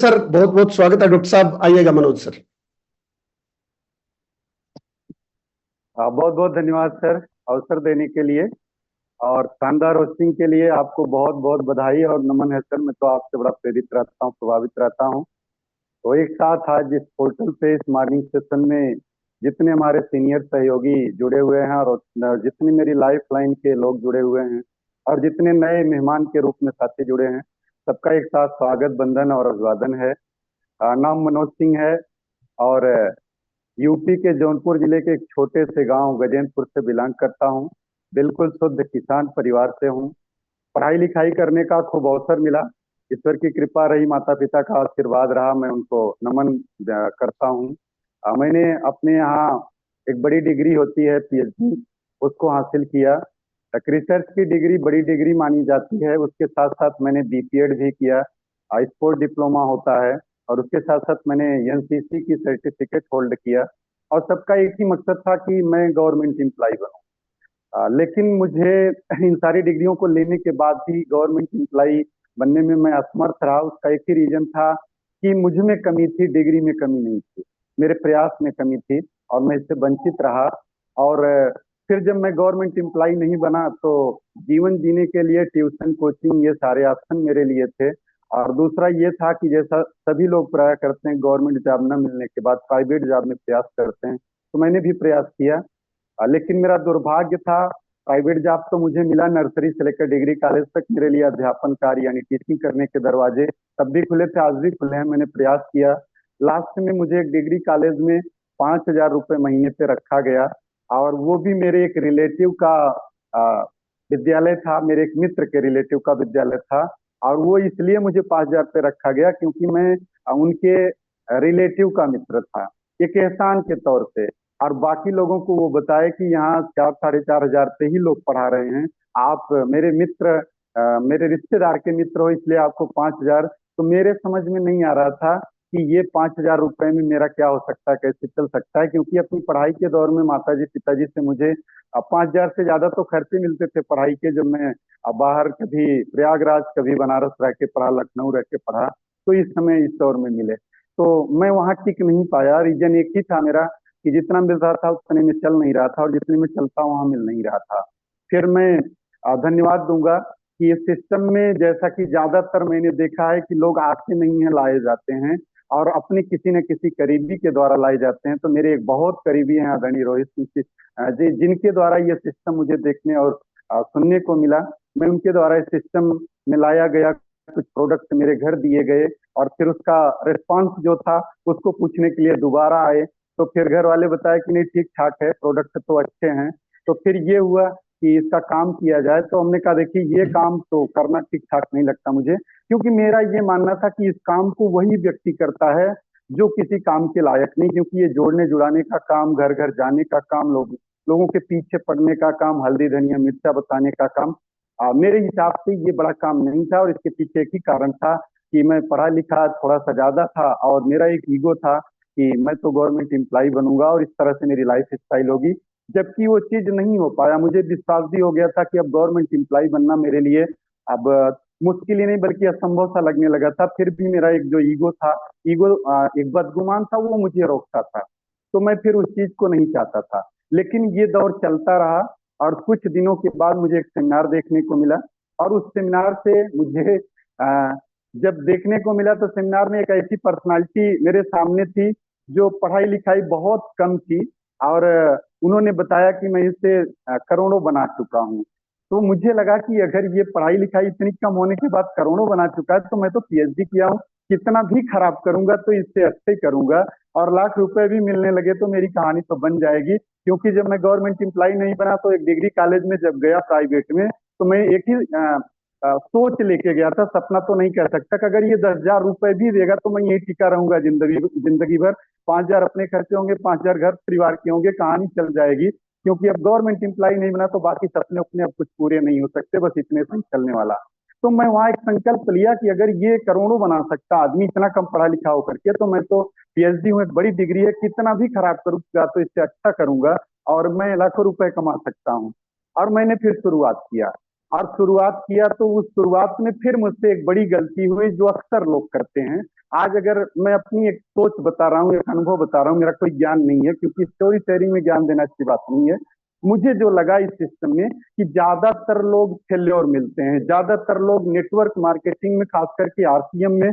Sir बहुत बहुत स्वागत है। डॉक्टर साहब आइएगा। मनोज सर। बहुत बहुत धन्यवाद सर, अवसर देने के लिए और शानदार होस्टिंग के लिए आपको बहुत बहुत बधाई और नमन है सर। मैं तो आपसे बड़ा प्रेरित रहता हूँ, प्रभावित रहता हूँ। तो एक साथ आज इस पोर्टल पे इस मॉर्निंग सेशन में जितने हमारे सीनियर सहयोगी जुड़े हुए हैं और जितनी मेरी लाइफ लाइन के लोग जुड़े हुए हैं और जितने नए मेहमान के रूप में साथी जुड़े हैं, सबका एक साथ स्वागत, बंधन और अभिवादन है। नाम मनोज सिंह है और यूपी के जौनपुर जिले के एक छोटे से गांव गजेंद्रपुर से बिलोंग करता हूं। बिल्कुल शुद्ध किसान परिवार से हूं। पढ़ाई लिखाई करने का खूब अवसर मिला। ईश्वर की कृपा रही, माता पिता का आशीर्वाद रहा, मैं उनको नमन करता हूं। मैंने अपने यहाँ एक बड़ी डिग्री होती है पीएचडी, उसको हासिल किया। रिसर्च की डिग्री बड़ी डिग्री मानी जाती है। उसके साथ साथ मैंने बीपीएड भी किया। स्पोर्ट डिप्लोमा होता है। और उसके साथ साथ मैंने एनसीसी की सर्टिफिकेट होल्ड किया। और सबका एक ही मकसद था कि मैं गवर्नमेंट एम्प्लॉय बनूं। लेकिन मुझे इन सारी डिग्रियों को लेने के बाद भी गवर्नमेंट एम्प्लॉय बनने में मैं असमर्थ रहा। उसका एक ही रीजन था कि मुझ में कमी थी, डिग्री में कमी नहीं थी, मेरे प्रयास में कमी थी और मैं इससे वंचित रहा। और फिर जब मैं गवर्नमेंट एम्प्लॉय नहीं बना तो जीवन जीने के लिए ट्यूशन, कोचिंग, ये सारे ऑप्शन मेरे लिए थे। और दूसरा ये था कि जैसा सभी लोग प्राय करते हैं, गवर्नमेंट जॉब न मिलने के बाद प्राइवेट जॉब में प्रयास करते हैं, तो मैंने भी प्रयास किया। लेकिन मेरा दुर्भाग्य था, प्राइवेट जॉब तो मुझे मिला, नर्सरी से लेकर डिग्री कॉलेज तक मेरे लिए अध्यापन कार्य यानी टीचिंग करने के दरवाजे तब भी खुले थे, आज भी खुले हैं। मैंने प्रयास किया। लास्ट में मुझे एक डिग्री कॉलेज में 5,000 रुपये महीने पे रखा गया। और वो भी मेरे एक रिलेटिव का आ, विद्यालय था, मेरे एक मित्र के रिलेटिव का विद्यालय था। और वो इसलिए मुझे 5,000 पे रखा गया क्योंकि मैं उनके रिलेटिव का मित्र था, एक एहसान के तौर पे। और बाकी लोगों को वो बताए कि यहाँ 4 साढ़े 4 हजार पे ही लोग पढ़ा रहे हैं। आप मेरे मित्र, मेरे रिश्तेदार के मित्र हो, इसलिए आपको 5,000। तो मेरे समझ में नहीं आ रहा था कि ये 5,000 रुपए में मेरा क्या हो सकता है, कैसे चल सकता है। क्योंकि अपनी पढ़ाई के दौर में माताजी पिताजी से मुझे 5,000 से ज्यादा तो खर्चे मिलते थे पढ़ाई के। जब मैं बाहर कभी प्रयागराज, कभी बनारस रह के पढ़ा, लखनऊ रह के पढ़ा, तो इस समय इस दौर में मिले। तो मैं वहाँ टिक नहीं पाया। रीजन एक ही था मेरा कि जितना मिल रहा था उतने में चल नहीं रहा था और जितने में चलता वहां मिल नहीं रहा था। फिर मैं धन्यवाद दूंगा कि इस सिस्टम में, जैसा कि ज्यादातर मैंने देखा है कि लोग आते नहीं है, लाए जाते हैं और अपने किसी न किसी करीबी के द्वारा लाए जाते हैं। तो मेरे एक बहुत करीबी हैं आदरणीय रोहित सिंह जी, जिनके द्वारा ये सिस्टम मुझे देखने और सुनने को मिला। मैं उनके द्वारा इस सिस्टम में लाया गया, कुछ प्रोडक्ट मेरे घर दिए गए और फिर उसका रिस्पांस जो था उसको पूछने के लिए दोबारा आए। तो फिर घर वाले बताए कि नहीं, ठीक ठाक है, प्रोडक्ट तो अच्छे हैं। तो फिर ये हुआ कि इसका काम किया जाए। तो हमने कहा देखिए, ये काम तो करना ठीक ठाक नहीं लगता मुझे, क्योंकि मेरा ये मानना था कि इस काम को वही व्यक्ति करता है जो किसी काम के लायक नहीं। क्योंकि ये जोड़ने जुड़ाने का काम, घर घर जाने का काम, लोगों के पीछे पड़ने का काम, हल्दी धनिया मिर्चा बताने का काम, मेरे हिसाब से ये बड़ा काम नहीं था। और इसके पीछे एक ही कारण था कि मैं पढ़ा लिखा थोड़ा सा ज्यादा था और मेरा एक ईगो था कि मैं तो गवर्नमेंट एम्प्लॉय बनूंगा और इस तरह से मेरी लाइफ स्टाइल होगी। जबकि वो चीज नहीं हो पाया। मुझे विश्वास भी हो गया था कि अब गवर्नमेंट एम्प्लॉय बनना मेरे लिए अब मुश्किल ही नहीं बल्कि असंभव सा लगने लगा था। फिर भी मेरा एक जो ईगो था, ईगो एक बदगुमान था, वो मुझे रोकता था। तो मैं फिर उस चीज को नहीं चाहता था। लेकिन ये दौर चलता रहा और कुछ दिनों के बाद मुझे एक सेमिनार देखने को मिला। और उस सेमिनार से मुझे जब देखने को मिला तो सेमिनार में एक ऐसी पर्सनालिटी मेरे सामने थी जो पढ़ाई लिखाई बहुत कम थी। और उन्होंने बताया कि मैं इससे करोड़ों बना चुका हूँ। तो मुझे लगा कि अगर ये पढ़ाई लिखाई इतनी कम होने के बाद करोड़ों बना चुका है तो मैं तो पीएचडी किया हूँ, कितना भी खराब करूंगा तो इससे अच्छे ही करूंगा। और लाख रुपए भी मिलने लगे तो मेरी कहानी तो बन जाएगी। क्योंकि जब मैं गवर्नमेंट एम्प्लॉय नहीं बना तो एक डिग्री कॉलेज में जब गया प्राइवेट में, तो मैं एक ही सोच लेके गया था, सपना तो नहीं कह सकता कि अगर ये 10,000 रुपए भी देगा तो मैं यही टिका रहूंगा जिंदगी जिंदगी भर। 5,000 अपने खर्चे होंगे, 5,000 घर परिवार के होंगे, कहानी चल जाएगी। क्योंकि अब गवर्नमेंट एम्प्लॉय नहीं बना तो बाकी सपने अपने अब कुछ पूरे नहीं हो सकते, बस इतने से ही चलने वाला। तो मैं वहां एक संकल्प लिया कि अगर ये करोड़ों बना सकता आदमी इतना कम पढ़ा लिखा होकर के, तो मैं तो पीएचडी हूँ, एक बड़ी डिग्री है, कितना भी खराब करूंगा तो इससे अच्छा करूंगा और मैं लाखों रुपए कमा सकता हूँ। और मैंने फिर शुरुआत किया। और शुरुआत किया तो उस शुरुआत में फिर मुझसे एक बड़ी गलती हुई जो अक्सर लोग करते हैं। आज अगर मैं अपनी एक सोच बता रहा हूँ, एक अनुभव बता रहा हूँ, मेरा कोई ज्ञान नहीं है, क्योंकि स्टोरी शेयरिंग में ज्ञान देना अच्छी बात नहीं है। मुझे जो लगा इस सिस्टम में कि ज्यादातर लोग फेल्योर मिलते हैं, ज्यादातर लोग नेटवर्क मार्केटिंग में, खास करके आरसीएम में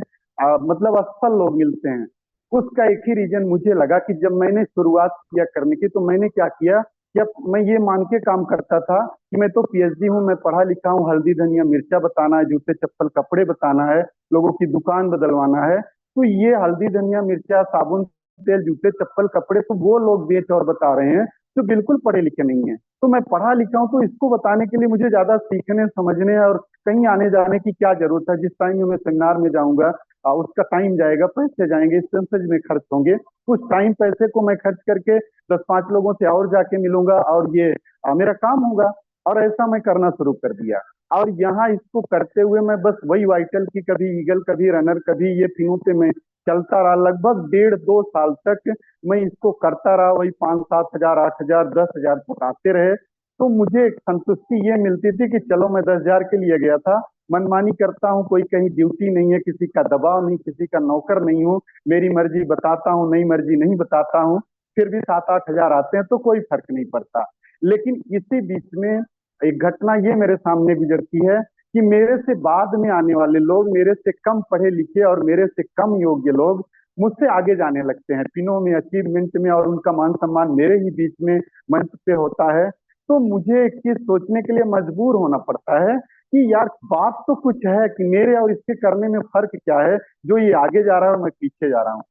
मतलब असफल लोग मिलते हैं। उसका एक ही रीजन मुझे लगा कि जब मैंने शुरुआत किया करने की, तो मैंने क्या किया कि अब मैं ये मान के काम करता था कि मैं तो पीएचडी हूँ, मैं पढ़ा लिखा हूँ, हल्दी धनिया मिर्चा बताना है, जूते चप्पल कपड़े बताना है, लोगों की दुकान बदलवाना है। तो ये हल्दी धनिया मिर्चा साबुन तेल जूते चप्पल कपड़े तो वो लोग बेच और बता रहे हैं जो बिल्कुल पढ़े लिखे नहीं है। तो मैं पढ़ा लिखा हूँ, तो इसको बताने के लिए मुझे ज्यादा सीखने समझने और कहीं आने जाने की क्या जरूरत है। जिस टाइम में मैं सेमिनार में जाऊंगा उसका टाइम जाएगा, पैसे जाएंगे, एक्सपेंसेज में खर्च होंगे। उस टाइम पैसे को मैं खर्च करके 10-5 लोगों से और जाके मिलूंगा और ये मेरा काम होगा। और ऐसा मैं करना शुरू कर दिया। और यहाँ इसको करते हुए मैं बस वही वाइटल की, कभी ईगल, कभी रनर, कभी ये तीनों पे मैं चलता रहा। लगभग 1.5-2 साल तक मैं इसको करता रहा। वही 5-7 हजार, 8 हजार, 10 हजार तक आते रहे। तो मुझे एक संतुष्टि ये मिलती थी कि चलो, मैं 10 हजार के लिए गया था, मनमानी करता हूँ, कोई कहीं ड्यूटी नहीं है, किसी का दबाव नहीं, किसी का नौकर नहीं हूँ, मेरी मर्जी बताता हूँ, नई मर्जी नहीं बताता हूँ, फिर भी 7-8 हजार आते हैं तो कोई फर्क नहीं पड़ता। लेकिन इसी बीच में एक घटना ये मेरे सामने गुजरती है कि मेरे से बाद में आने वाले लोग, मेरे से कम पढ़े लिखे और मेरे से कम योग्य लोग मुझसे आगे जाने लगते हैं पिनों में, अचीवमेंट में, और उनका मान सम्मान मेरे ही बीच में मंच पे होता है। तो मुझे एक चीज सोचने के लिए मजबूर होना पड़ता है कि यार, बात तो कुछ है कि मेरे और इसके करने में फर्क क्या है, जो ये आगे जा रहा है और मैं पीछे जा रहा हूँ।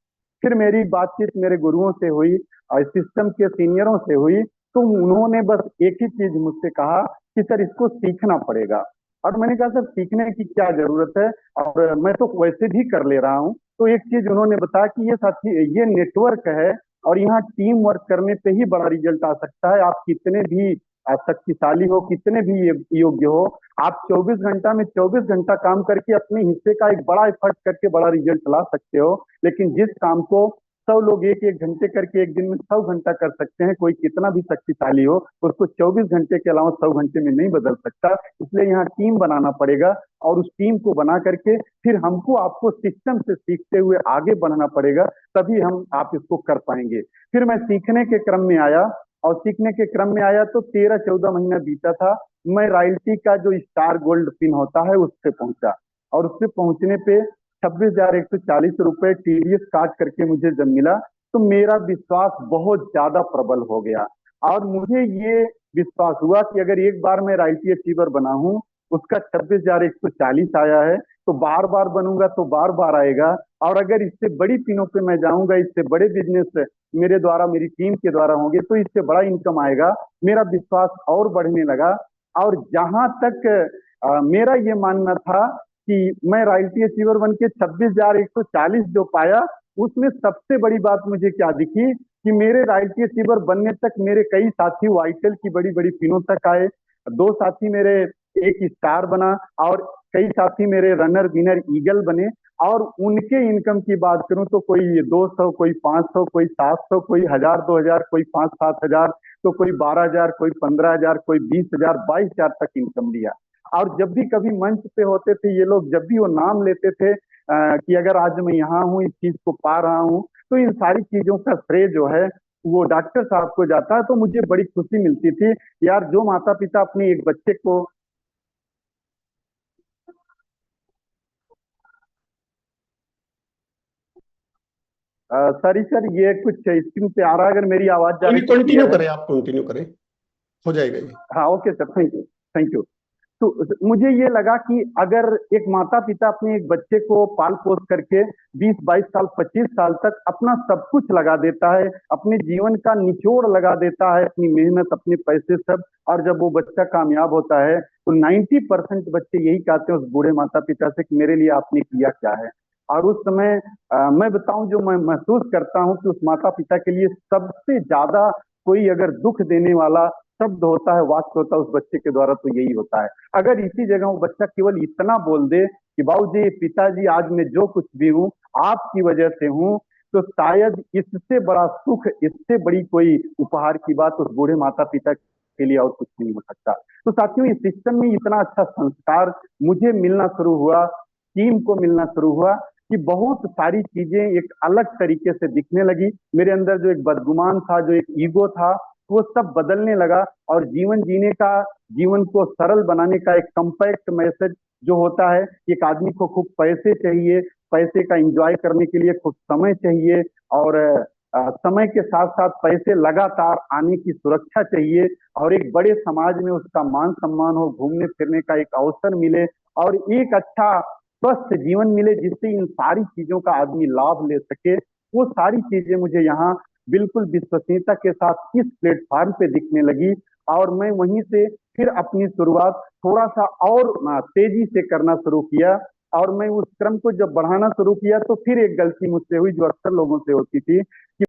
फिर मेरी बातचीत मेरे गुरुओं से हुई और सिस्टम के सीनियरों से हुई। तो उन्होंने बस एक ही चीज मुझसे कहा कि सर, इसको सीखना पड़ेगा। और मैंने कहा, सर सीखने की क्या जरूरत है, और मैं तो वैसे भी कर ले रहा हूँ। तो एक चीज उन्होंने बताया कि ये साथी, ये नेटवर्क है और यहाँ टीम वर्क करने पे ही बड़ा रिजल्ट आ सकता है। आप कितने भी शक्तिशाली हो, कितने भी योग्य हो, आप 24 घंटा में 24 घंटा काम करके अपने हिस्से का एक बड़ा एफर्ट करके बड़ा रिजल्ट ला सकते हो। लेकिन जिस काम को 100 लोग एक एक घंटे करके एक दिन में 100 घंटा कर सकते हैं, कोई कितना भी शक्तिशाली हो, उसको 24 घंटे के अलावा 100 घंटे में नहीं बदल सकता। इसलिए यहाँ टीम बनाना पड़ेगा, और उस टीम को बना करके फिर हमको आपको सिस्टम से सीखते हुए आगे बढ़ना पड़ेगा, तभी हम आप इसको कर पाएंगे। फिर मैं सीखने के क्रम में आया, और सीखने के क्रम में आया तो 13-14 महीना बीता था। मैं रॉयल्टी का जो स्टार गोल्ड पिन होता है उस पे पहुंचा, और उससे पहुंचने पे 26,140 रुपए टीडीएस काट करके मुझे जब मिला, तो मेरा विश्वास बहुत ज्यादा प्रबल हो गया। और मुझे ये विश्वास हुआ कि अगर एक बार मैं रॉयल्टी अचीवर बना हूं, उसका 26,140 आया है, तो बार बार बनूंगा तो बार बार आएगा। और अगर इससे बड़ी पिनों पे मैं जाऊंगा, इससे बड़े बिजनेस मेरे द्वारा, मेरी टीम के द्वारा होंगे, तो इससे बड़ा इनकम आएगा। मेरा विश्वास और बढ़ने लगा। और जहां तक मेरा ये मानना था कि मैं रॉयल्टी अचीवर बन के 26,140 जो पाया, उसमें सबसे बड़ी बात मुझे क्या दिखी कि मेरे रॉयल्टी अचीवर बनने तक मेरे कई साथी वाइटल की बड़ी बड़ी पिनों तक आए, 2 साथी मेरे एक स्टार बना, और कई साथी मेरे रनर विनर ईगल बने। और उनके इनकम की बात करूं तो कोई 200, कोई 500, कोई 700, कोई 1,000-2,000, कोई 5-7 हजार, तो कोई 12 हजार, कोई 15 हजार, कोई 20 हजार, 22 हजार तक इनकम दिया। और जब भी कभी मंच पे होते थे ये लोग, जब भी वो नाम लेते थे कि अगर आज मैं यहाँ हूँ, इस चीज को पा रहा हूँ, तो इन सारी चीजों का श्रेय जो है वो डॉक्टर साहब को जाता है। तो मुझे बड़ी खुशी मिलती थी यार, जो माता पिता अपने एक बच्चे को सॉरी सर, ये कुछ स्क्रीन पे आ रहा है, अगर मेरी आवाज जा रही तो कंटिन्यू क्लियर है? करें, आप कंटिन्यू करें, हो जाएगा ये। हाँ, okay sir, thank you, thank you. तो मुझे ये लगा कि अगर एक माता पिता अपने एक बच्चे को पाल पोस करके 20-22 साल, 25 साल तक अपना सब कुछ लगा देता है, अपने जीवन का निचोड़ लगा देता है, अपनी मेहनत, अपने पैसे सब, और जब वो बच्चा कामयाब होता है, तो 90% बच्चे यही कहते हैं उस बूढ़े माता पिता से कि मेरे लिए आपने किया क्या है। और उस समय मैं बताऊं, जो मैं महसूस करता हूं कि उस माता पिता के लिए सबसे ज्यादा कोई अगर दुख देने वाला शब्द होता है, वाक्य होता है उस बच्चे के द्वारा, तो यही होता है। अगर इसी जगह वो बच्चा केवल इतना बोल दे कि बाबूजी, पिताजी, आज मैं जो कुछ भी हूँ आपकी वजह से हूँ, तो शायद इससे बड़ा सुख, इससे बड़ी कोई उपहार की बात उस बूढ़े माता पिता के लिए और कुछ नहीं हो सकता। तो साथियों, इस सिस्टम में इतना अच्छा संस्कार मुझे मिलना शुरू हुआ, टीम को मिलना शुरू हुआ, कि बहुत सारी चीजें एक अलग तरीके से दिखने लगी। मेरे अंदर जो एक बदगुमान था, जो एक ईगो था, वो सब बदलने लगा। और जीवन जीने का, जीवन को सरल बनाने का एक कंपैक्ट मैसेज जो होता है, एक आदमी को खूब पैसे चाहिए, पैसे का एंजॉय करने के लिए खूब समय चाहिए, और समय के साथ साथ पैसे लगातार आने की सुरक्षा चाहिए, और एक बड़े समाज में उसका मान सम्मान हो, घूमने फिरने का एक अवसर मिले, और एक अच्छा स्वस्थ जीवन मिले जिससे इन सारी चीजों का आदमी लाभ ले सके। वो सारी चीजें मुझे यहाँ बिल्कुल विश्वसनीयता के साथ इस प्लेटफॉर्म पे दिखने लगी, और मैं वहीं से फिर अपनी शुरुआत थोड़ा सा और तेजी से करना शुरू किया। और मैं उस क्रम को जब बढ़ाना शुरू किया तो फिर एक गलती मुझसे हुई जो अक्सर लोगों से होती थी, कि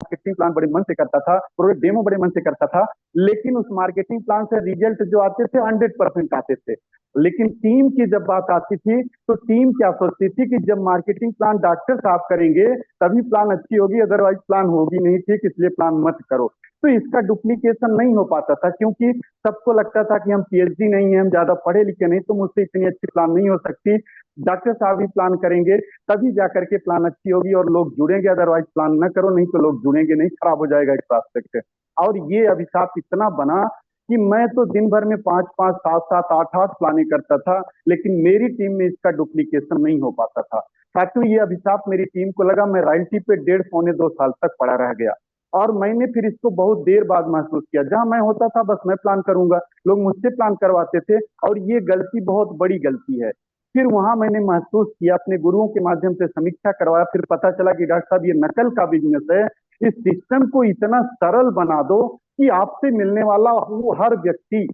मार्केटिंग प्लान बड़े मन से करता था, प्रोडक्ट डेमो बड़े मन से करता था, लेकिन उस मार्केटिंग प्लान से रिजल्ट जो आते थे 100% आते थे। लेकिन टीम की जब बात आती थी तो टीम क्या सोचती थी कि जब मार्केटिंग प्लान डॉक्टर साहब करेंगे तभी प्लान अच्छी होगी, अदरवाइज प्लान होगी नहीं ठीक, इसलिए प्लान मत करो। तो इसका डुप्लीकेशन नहीं हो पाता था, क्योंकि सबको लगता था कि हम पीएचडी नहीं है, हम ज्यादा पढ़े लिखे नहीं, तो मुझसे इतनी अच्छी प्लान नहीं हो सकती। डॉक्टर साहब ही प्लान करेंगे तभी जाकर के प्लान अच्छी होगी और लोग जुड़ेंगे, अदरवाइज प्लान न करो, नहीं तो लोग जुड़ेंगे नहीं, खराब हो जाएगा एक प्रोस्पेक्ट। और ये अभिशाप इतना बना कि मैं तो दिन भर में 5-5, 7-7, 8-8 प्लानिंग करता था, लेकिन मेरी टीम में इसका डुप्लीकेशन नहीं हो पाता था। साथियों, ये अभिशाप मेरी टीम को लगा। मैं रॉयल्टी पे 1.5 पौने 2 साल तक पड़ा रह गया, और मैंने फिर इसको बहुत देर बाद महसूस किया। जहां मैं होता था बस मैं प्लान करूंगा, लोग मुझसे प्लान करवाते थे, और ये गलती बहुत बड़ी गलती है। फिर वहां मैंने महसूस किया, अपने गुरुओं के माध्यम से समीक्षा करवाया, फिर पता चला कि डॉक्टर साहब ये नकल का बिजनेस है। इस सिस्टम को इतना सरल बना दो कि आपसे मिलने वाला वो हर व्यक्ति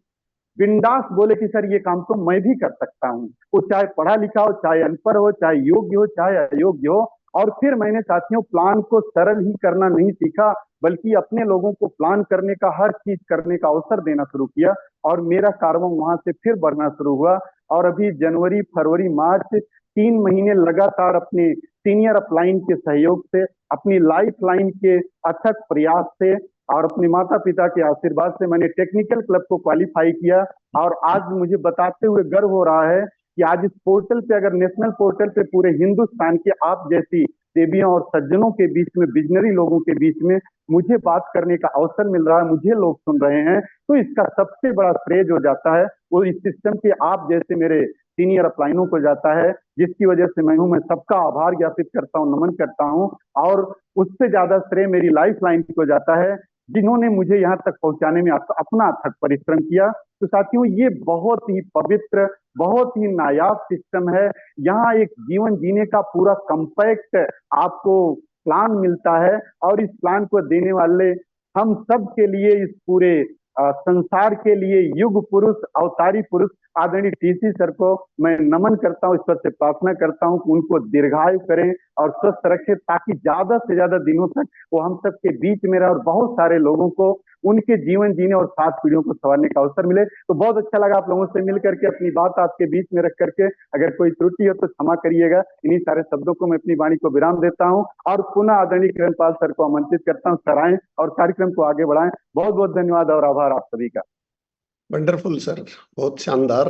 बिंदास बोले कि सर ये काम तो मैं भी कर सकता हूँ, वो चाहे पढ़ा लिखा हो, चाहे अनपढ़ हो, चाहे योग्य हो, चाहे अयोग्य हो। और फिर मैंने साथियों प्लान को सरल ही करना नहीं सीखा, बल्कि अपने लोगों को प्लान करने का, हर चीज करने का अवसर देना शुरू किया, और मेरा कार्बन वहां से फिर बढ़ना शुरू हुआ। और अभी जनवरी, फरवरी, मार्च 3 महीने लगातार अपने सीनियर अपलाइन के सहयोग से, अपनी लाइफ लाइन के अथक प्रयास से, और अपने माता पिता के आशीर्वाद से मैंने टेक्निकल क्लब को क्वालिफाई किया। और आज मुझे बताते हुए गर्व हो रहा है कि आज इस पोर्टल पे, अगर नेशनल पोर्टल पे पूरे हिंदुस्तान के आप जैसी देवियों और सज्जनों के बीच में, विजनरी लोगों के बीच में मुझे बात करने का अवसर मिल रहा है, मुझे लोग सुन रहे हैं, तो इसका सबसे बड़ा श्रेय जो जाता है वो इस सिस्टम के आप जैसे मेरे सीनियर अपलाइनों को जाता है, जिसकी वजह से मैं सबका आभार ज्ञापित करता हूँ, नमन करता हूँ। और उससे ज्यादा श्रेय मेरी लाइफ लाइन को जाता है, जिन्होंने मुझे यहाँ तक पहुंचाने में अपना अथक परिश्रम किया। तो साथियों, ये बहुत ही पवित्र, बहुत ही नायाब सिस्टम है। यहाँ एक जीवन जीने का पूरा कंपैक्ट आपको प्लान मिलता है, और इस प्लान को देने वाले हम सब के लिए, इस पूरे संसार के लिए युग पुरुष, अवतारी पुरुष आदरणीय टीसी सर को मैं नमन करता हूँ, ईश्वर से प्रार्थना करता हूँ कि उनको दीर्घायु करें और स्वस्थ रखें, ताकि ज्यादा से ज्यादा दिनों तक वो हम सब के बीच में रहे और बहुत सारे लोगों को उनके जीवन जीने और 7 पीढ़ियों को संवारने का अवसर मिले। तो बहुत अच्छा लगा आप लोगों से मिल करके, अपनी बात आपके बीच में रख करके। अगर कोई त्रुटि हो तो क्षमा करिएगा। इन्हीं सारे शब्दों को मैं अपनी वाणी को विराम देता हूँ, और पुनः आदरणीय किरणपाल सर को आमंत्रित करता हूँ, सर आएं और कार्यक्रम को आगे बढ़ाएं। बहुत बहुत धन्यवाद और आभार आप सभी का। वंडरफुल सर, बहुत शानदार।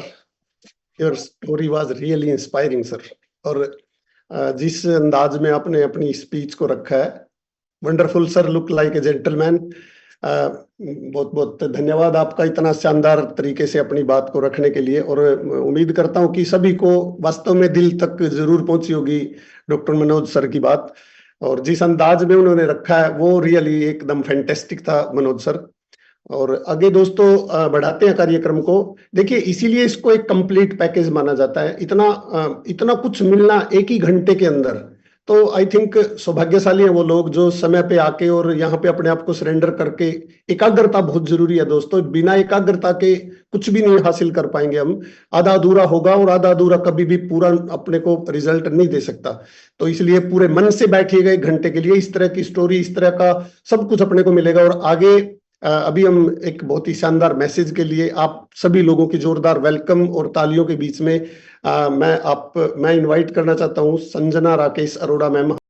Your story was really inspiring sir. और जिस अंदाज में आपने अपनी स्पीच को रखा है, wonderful sir, look like a gentleman. बहुत बहुत धन्यवाद आपका इतना शानदार तरीके से अपनी बात को रखने के लिए। और उम्मीद करता हूं कि सभी को वास्तव में दिल तक जरूर पहुंची होगी डॉक्टर मनोज सर की बात, और जिस अंदाज में उन्होंने रखा है वो रियली एकदम फैंटेस्टिक था मनोज सर। और आगे दोस्तों बढ़ाते हैं कार्यक्रम को। देखिए, इसीलिए इसको एक कंप्लीट पैकेज माना जाता है। इतना कुछ मिलना एक ही घंटे के अंदर, तो आई थिंक सौभाग्यशाली हैं वो लोग जो समय पे आके और यहाँ पे अपने आप को सरेंडर करके। एकाग्रता बहुत जरूरी है दोस्तों, बिना एकाग्रता के कुछ भी नहीं हासिल कर पाएंगे हम। आधा अधूरा होगा और आधा अधूरा कभी भी पूरा अपने को रिजल्ट नहीं दे सकता। तो इसलिए पूरे मन से बैठिएगा 1 घंटे के लिए, इस तरह की स्टोरी, इस तरह का सब कुछ अपने को मिलेगा। और आगे अभी हम एक बहुत ही शानदार मैसेज के लिए आप सभी लोगों की जोरदार वेलकम और तालियों के बीच में मैं इनवाइट करना चाहता हूँ संजना राकेश अरोड़ा मैम।